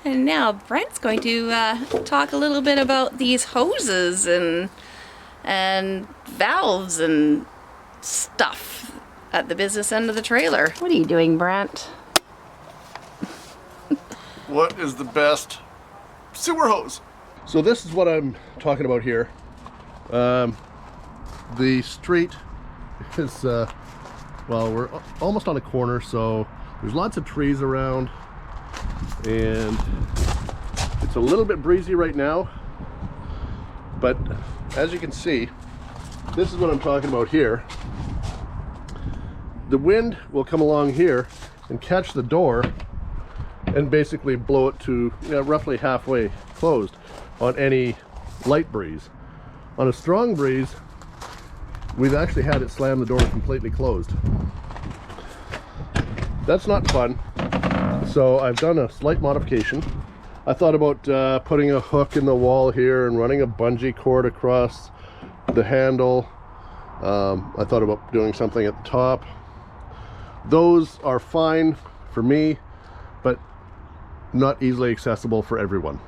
And now Brent's going to talk a little bit about these hoses and valves and stuff at the business end of the trailer. What are you doing, Brent? What is the best sewer hose? So this is what I'm talking about here. The street is, well, we're almost on a corner, so there's lots of trees around, and it's a little bit breezy right now, but as you can see, this is what I'm talking about here. The wind will come along here and catch the door and basically blow it to roughly halfway closed on any light breeze. On a strong breeze, we've actually had it slam the door completely closed. That's not fun. So I've done a slight modification. I thought about putting a hook in the wall here and running a bungee cord across the handle. I thought about doing something at the top. Those are fine for me, but not easily accessible for everyone.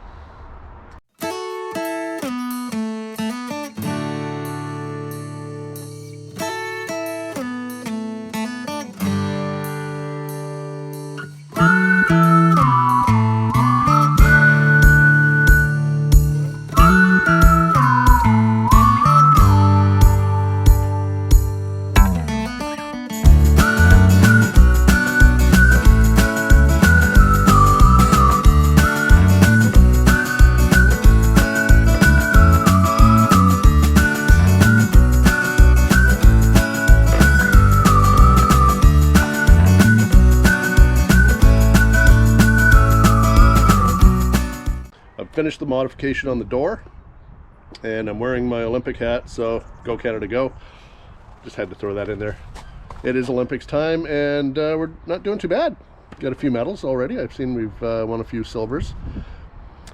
Finished the modification on the door, and I'm wearing my Olympic hat, so go Canada go. Just had to throw that in there. It is Olympics time, and we're not doing too bad. Got a few medals already. I've seen we've won a few silvers.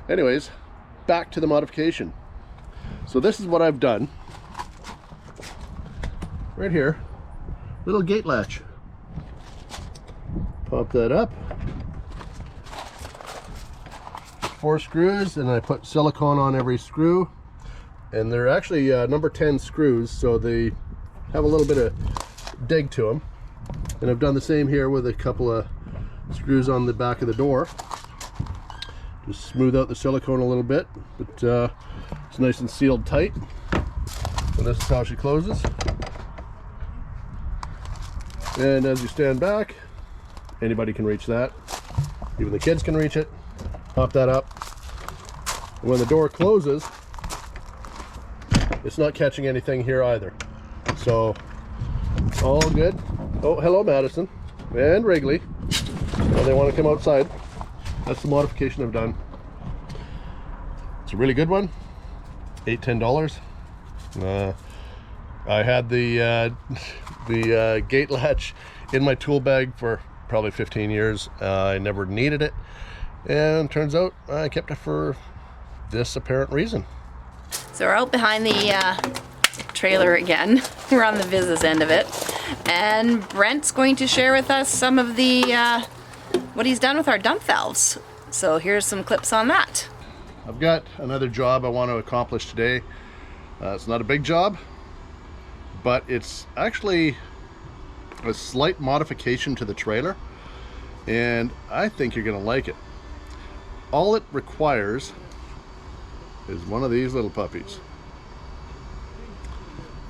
Anyways, back to the modification. So this is what I've done right here. Little gate latch. Pop that up. 4 screws, and I put silicone on every screw, and they're actually number 10 screws, so they have a little bit of dig to them. And I've done the same here with a couple of screws on the back of the door. Just smooth out the silicone a little bit, but it's nice and sealed tight. And this is how she closes. And as you stand back, anybody can reach that. Even the kids can reach it. Pop that up, and when the door closes, it's not catching anything here either, so all good. Oh, hello Madison and Wrigley. Well, they want to come outside. That's the modification I've done. It's a really good one. $8–10. I had the gate latch in my tool bag for probably 15 years. I never needed it. And turns out I kept it for this apparent reason. So we're out behind the trailer again. We're on the business end of it. And Brent's going to share with us some of the what he's done with our dump valves. So here's some clips on that. I've got another job I want to accomplish today. It's not a big job, but it's actually a slight modification to the trailer, and I think you're going to like it. All it requires is one of these little puppies.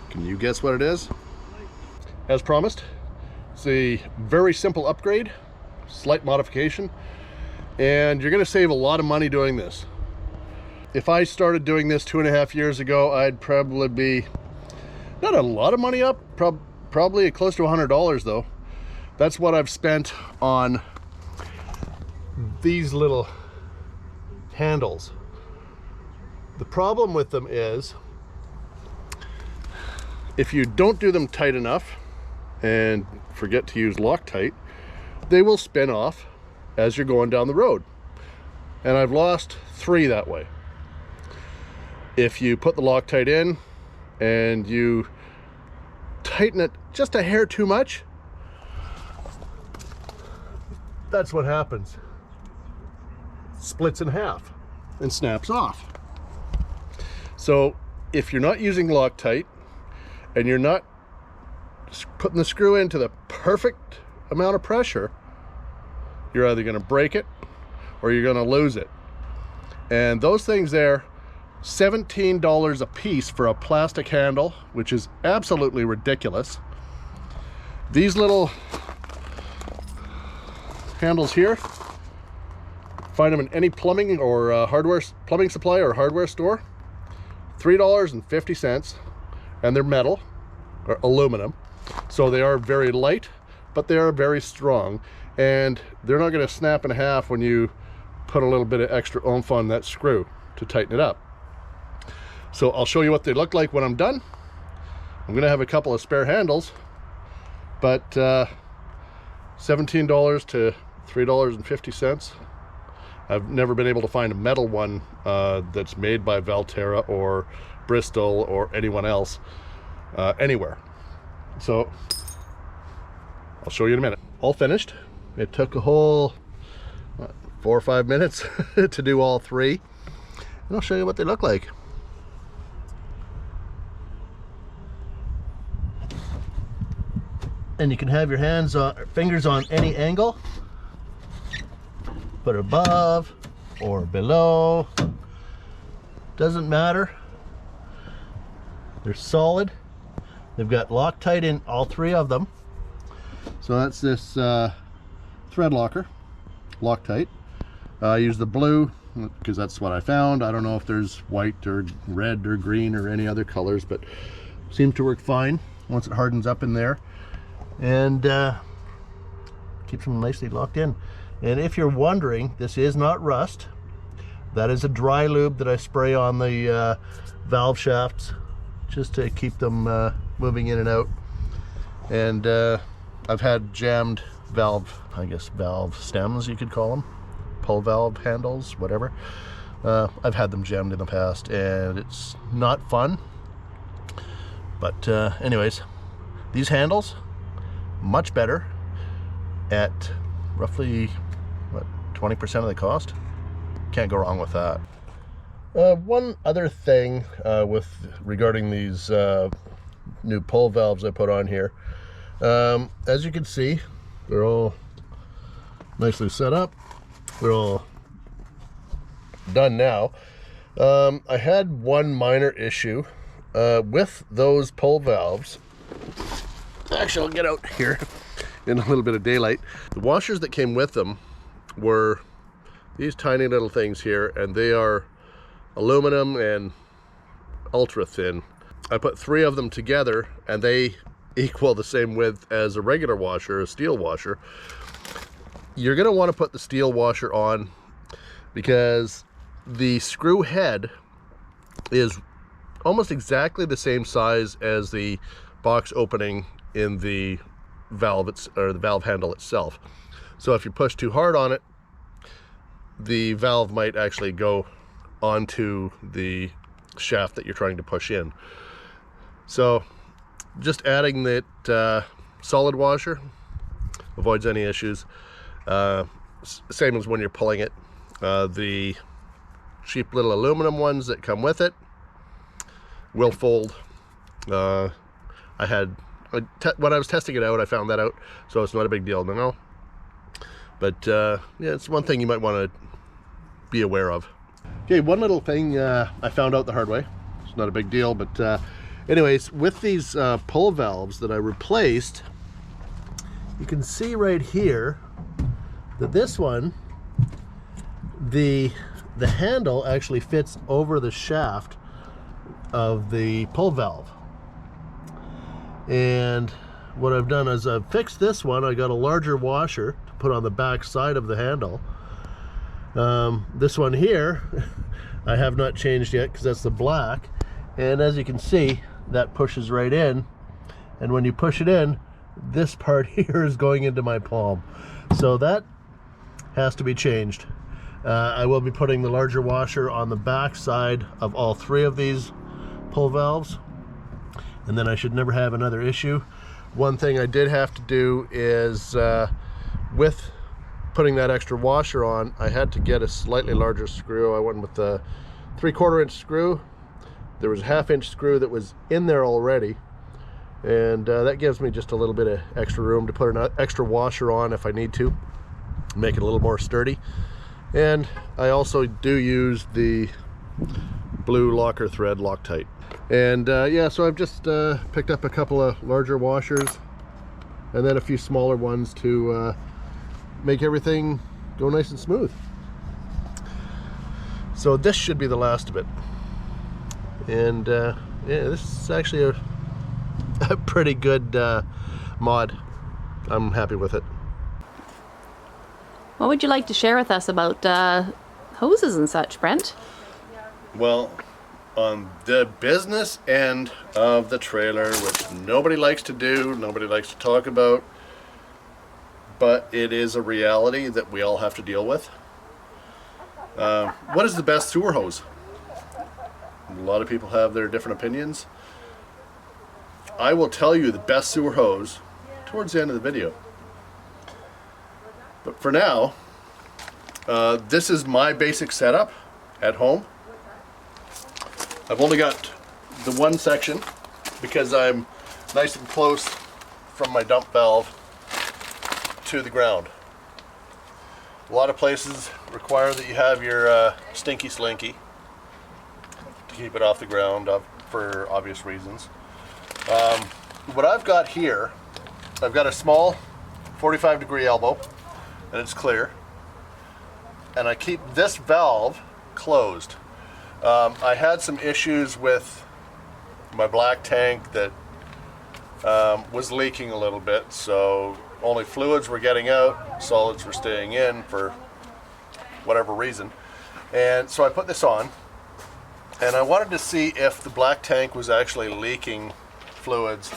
Can you guess what it is? As promised, it's a very simple upgrade, slight modification, and you're going to save a lot of money doing this. If I started doing this 2.5 years ago, I'd probably be not a lot of money up, probably close to $100 though. That's what I've spent on these little handles. The problem with them is if you don't do them tight enough and forget to use Loctite, they will spin off as you're going down the road. And I've lost 3 that way. If you put the Loctite in and you tighten it just a hair too much, that's what happens. splits in half and snaps off. So if you're not using Loctite and you're not putting the screw into the perfect amount of pressure, you're either going to break it or you're going to lose it. And those things there, $17 a piece for a plastic handle, which is absolutely ridiculous. These little handles here, find them in any plumbing or plumbing supply or hardware store. $3.50, and they're metal or aluminum, so they are very light, but they are very strong, and they're not going to snap in half when you put a little bit of extra oomph on that screw to tighten it up. So I'll show you what they look like when I'm done. I'm going to have a couple of spare handles, but $17 to $3.50. I've never been able to find a metal one that's made by Valterra or Bristol or anyone else anywhere. So I'll show you in a minute. All finished. It took a whole 4 or 5 minutes to do all three. And I'll show you what they look like. And you can have your fingers on any angle. Put it above or below, doesn't matter. They're solid. They've got Loctite in all three of them. So that's this thread locker, Loctite. I use the blue because that's what I found. I don't know if there's white or red or green or any other colors, but seems to work fine once it hardens up in there, and keeps them nicely locked in. And if you're wondering, this is not rust. That is a dry lube that I spray on the valve shafts just to keep them moving in and out. And I've had jammed valve stems, you could call them, pull valve handles, whatever. I've had them jammed in the past, and it's not fun. But anyways, these handles, much better at roughly, what, 20% of the cost? Can't go wrong with that. One other thing regarding these new pull valves I put on here. As you can see, they're all nicely set up. They're all done now. I had one minor issue with those pull valves. Actually, I'll get out here in a little bit of daylight. The washers that came with them were these tiny little things here, and they are aluminum and ultra thin. I put 3 of them together, and they equal the same width as a regular washer, a steel washer. You're going to want to put the steel washer on because the screw head is almost exactly the same size as the box opening in the valve, or the valve handle itself. So if you push too hard on it, the valve might actually go onto the shaft that you're trying to push in. So just adding that solid washer avoids any issues. Same as when you're pulling it. The cheap little aluminum ones that come with it will fold. When I was testing it out, I found that out, so it's not a big deal now. But yeah, it's one thing you might want to be aware of. Okay, one little thing I found out the hard way. It's not a big deal, but anyways, with these pull valves that I replaced, you can see right here that this one, the handle actually fits over the shaft of the pull valve. And what I've done is I've fixed this one. I got a larger washer to put on the back side of the handle. This one here I have not changed yet because that's the black, and as you can see, that pushes right in, and when you push it in, this part here is going into my palm, so that has to be changed. I will be putting the larger washer on the back side of all 3 of these pull valves, and then I should never have another issue. One thing I did have to do is with putting that extra washer on, I had to get a slightly larger screw. I went with the 3/4 inch screw. There was a 1/2 inch screw that was in there already, and that gives me just a little bit of extra room to put an extra washer on if I need to, make it a little more sturdy. And I also do use the blue locker thread Loctite. And yeah, so I've just picked up a couple of larger washers and then a few smaller ones to make everything go nice and smooth. So this should be the last of it. And yeah, this is actually a pretty good mod. I'm happy with it. What would you like to share with us about hoses and such, Brent? Well, on the business end of the trailer, which nobody likes to do, nobody likes to talk about, but it is a reality that we all have to deal with. What is the best sewer hose? A lot of people have their different opinions. I will tell you the best sewer hose towards the end of the video. But for now, this is my basic setup at home. I've only got the one section because I'm nice and close from my dump valve to the ground. A lot of places require that you have your stinky slinky to keep it off the ground for obvious reasons. What I've got here, I've got a small 45-degree elbow, and it's clear, and I keep this valve closed. I had some issues with my black tank that was leaking a little bit, so only fluids were getting out, solids were staying in for whatever reason. And so I put this on, and I wanted to see if the black tank was actually leaking fluids,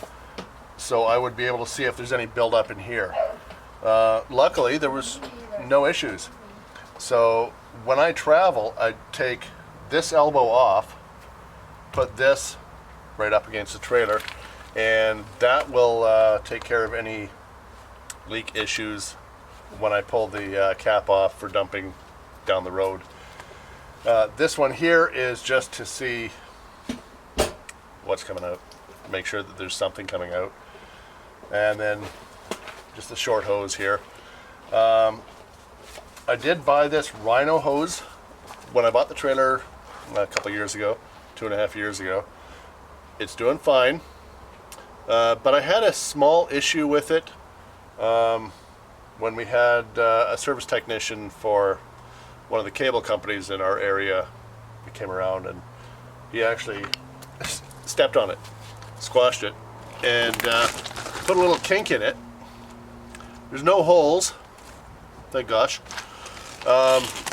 so I would be able to see if there's any buildup in here. Luckily, there was no issues. So when I travel, I take this elbow off, put this right up against the trailer, and that will take care of any leak issues when I pull the cap off for dumping down the road. This one here is just to see what's coming out, make sure that there's something coming out. And then just the short hose here. I did buy this Rhino hose when I bought the trailer a couple years ago, 2.5 years ago. It's doing fine, but I had a small issue with it when we had a service technician for one of the cable companies in our area. He came around and he actually stepped on it, squashed it, and put a little kink in it. There's no holes, thank gosh.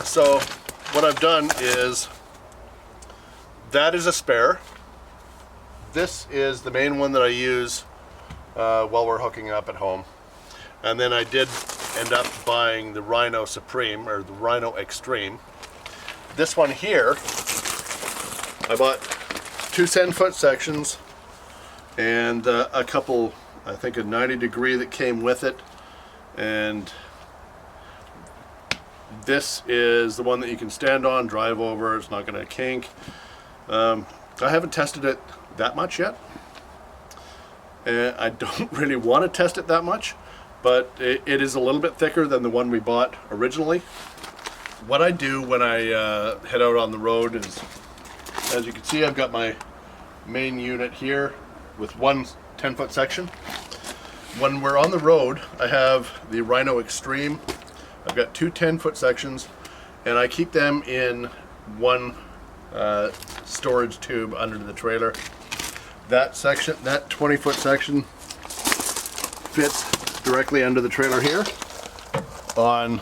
So what I've done is, that is a spare. This is the main one that I use while we're hooking up at home. And then I did end up buying the Rhino Supreme, or the Rhino Extreme. This one here, I bought 2 10-foot sections and a couple, I think a 90-degree that came with it. And this is the one that you can stand on, drive over, it's not going to kink. I haven't tested it that much yet. I don't really want to test it that much, but it is a little bit thicker than the one we bought originally. What I do when I head out on the road is, as you can see, I've got my main unit here with one 10-foot section. When we're on the road, I have the Rhino Extreme. I've got 2 10-foot sections, and I keep them in one storage tube under the trailer. That section, that 20-foot section, fits directly under the trailer here on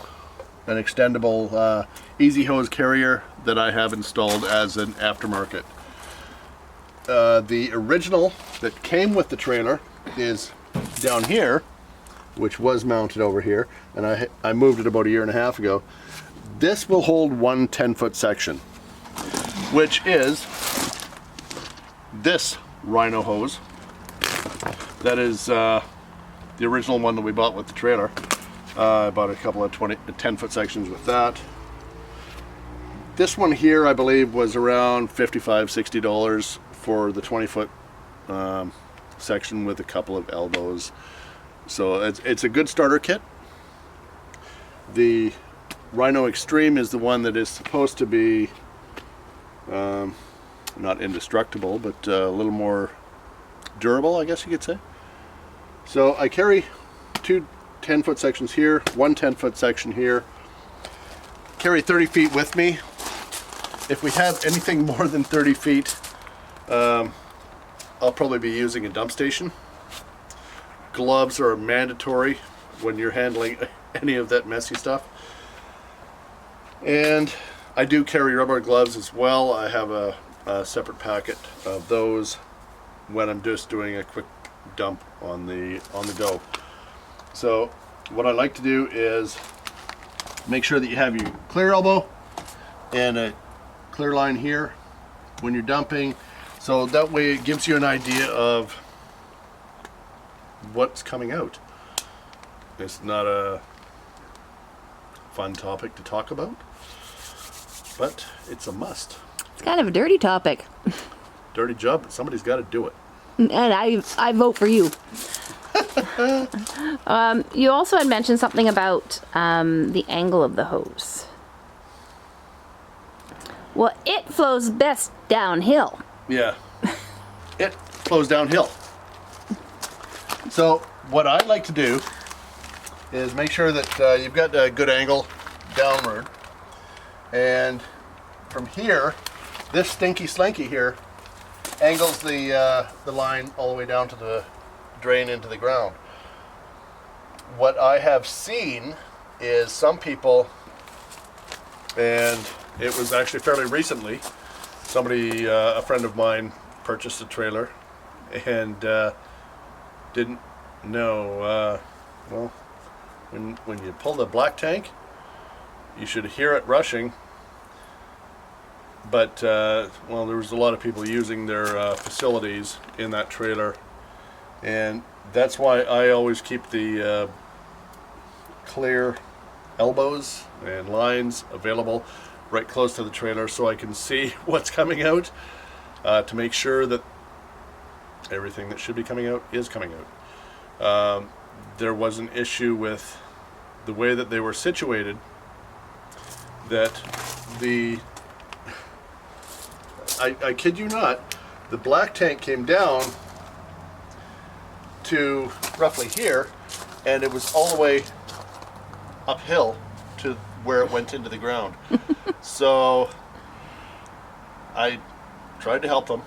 an extendable easy hose carrier that I have installed as an aftermarket. The original that came with the trailer is down here, which was mounted over here, and I moved it about 1.5 years ago. This will hold one 10-foot section, which is this Rhino hose. That is the original one that we bought with the trailer. I bought a couple of 10-foot sections with that. This one here, I believe, was around $55–60 for the 20-foot section with a couple of elbows. So it's a good starter kit. The Rhino Extreme is the one that is supposed to be not indestructible, but a little more durable, I guess you could say. So I carry two 10-foot sections here, one 10-foot section here. Carry 30 feet with me. If we have anything more than 30 feet, I'll probably be using a dump station. Gloves are mandatory when you're handling any of that messy stuff. And I do carry rubber gloves as well. I have a separate packet of those when I'm just doing a quick dump on the go. So what I like to do is make sure that you have your clear elbow and a clear line here when you're dumping, so that way it gives you an idea of what's coming out. It's not a fun topic to talk about, but it's a must. It's kind of a dirty topic. Dirty job, but somebody's got to do it. And I vote for you. You also had mentioned something about the angle of the hose. Well, it flows best downhill. Yeah, it flows downhill. So what I like to do is make sure that you've got a good angle downward, and from here, this stinky slanky here angles the line all the way down to the drain into the ground. What I have seen is some people, and it was actually fairly recently, somebody, a friend of mine, purchased a trailer and didn't know, well, when you pull the black tank, you should hear it rushing. But, well, there was a lot of people using their facilities in that trailer, and that's why I always keep the clear elbows and lines available right close to the trailer so I can see what's coming out, to make sure that everything that should be coming out is coming out. There was an issue with the way that they were situated, that I kid you not, the black tank came down to roughly here, and it was all the way uphill to where it went into the ground. So I tried to help them.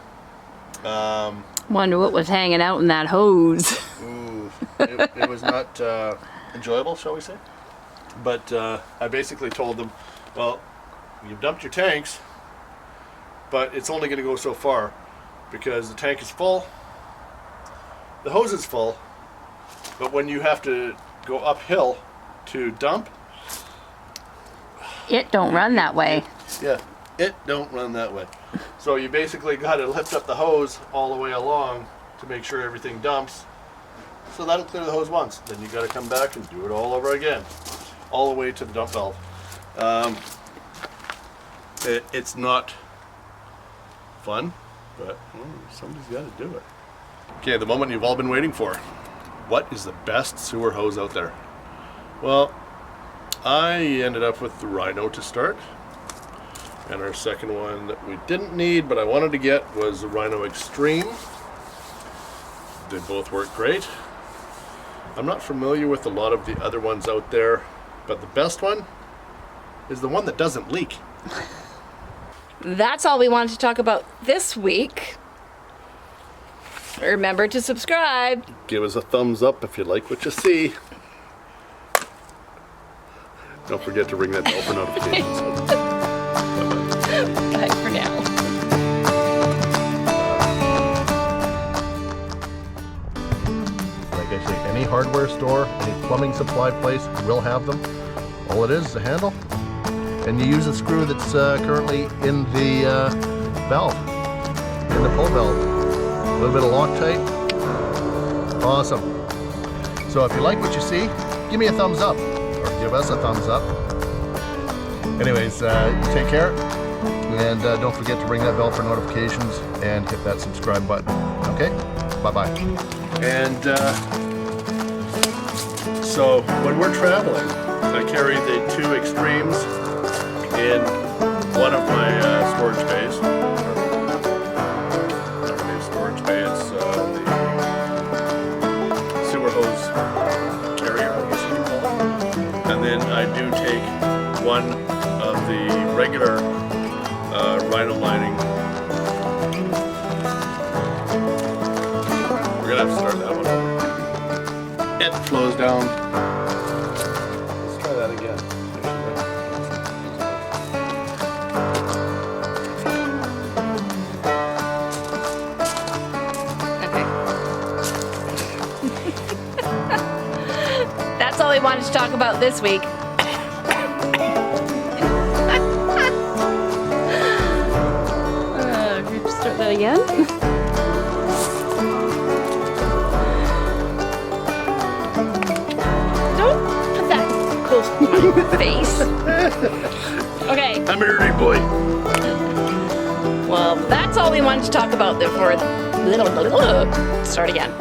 Wonder what was hanging out in that hose. Ooh, it was not enjoyable, shall we say. But I basically told them, well, you've dumped your tanks, but it's only going to go so far, because the tank is full, the hose is full, but when you have to go uphill to dump, It don't run that way. yeah, it don't run that way. So you basically got to lift up the hose all the way along to make sure everything dumps. So that'll clear the hose once. Then you got to come back and do it all over again, all the way to the dump valve. It's not fun, but somebody's got to do it. Okay, the moment you've all been waiting for. What is the best sewer hose out there? Well, I ended up with the Rhino to start, and our second one that we didn't need but I wanted to get was the Rhino Extreme. They both work great. I'm not familiar with a lot of the other ones out there, but the best one is the one that doesn't leak. That's all we wanted to talk about this week. Remember to subscribe. Give us a thumbs up if you like what you see. Don't forget to ring that bell for notifications. Bye for now. Like I say, any hardware store, any plumbing supply place will have them. All it is a handle, and you use a screw that's currently in the valve, in the pull valve. A little bit of Loctite. Awesome. So if you like what you see, give me a thumbs up. or give us a thumbs up. Anyways, take care, and don't forget to ring that bell for notifications and hit that subscribe button. Okay? Bye-bye. And so when we're traveling, I carry the 2 extremes in one of my storage bays. Not really a storage bay, it's the sewer hose carrier, I guess you can call it. And then I do take one of the regular rhino lining. We're gonna have to start that one over. It flows down. Let's try that again. Okay. That's all we wanted to talk about this week. Start that again. Don't put that close to my face. Okay. I'm a nerdy boy. Well, that's all we wanted to talk about there for. Start again.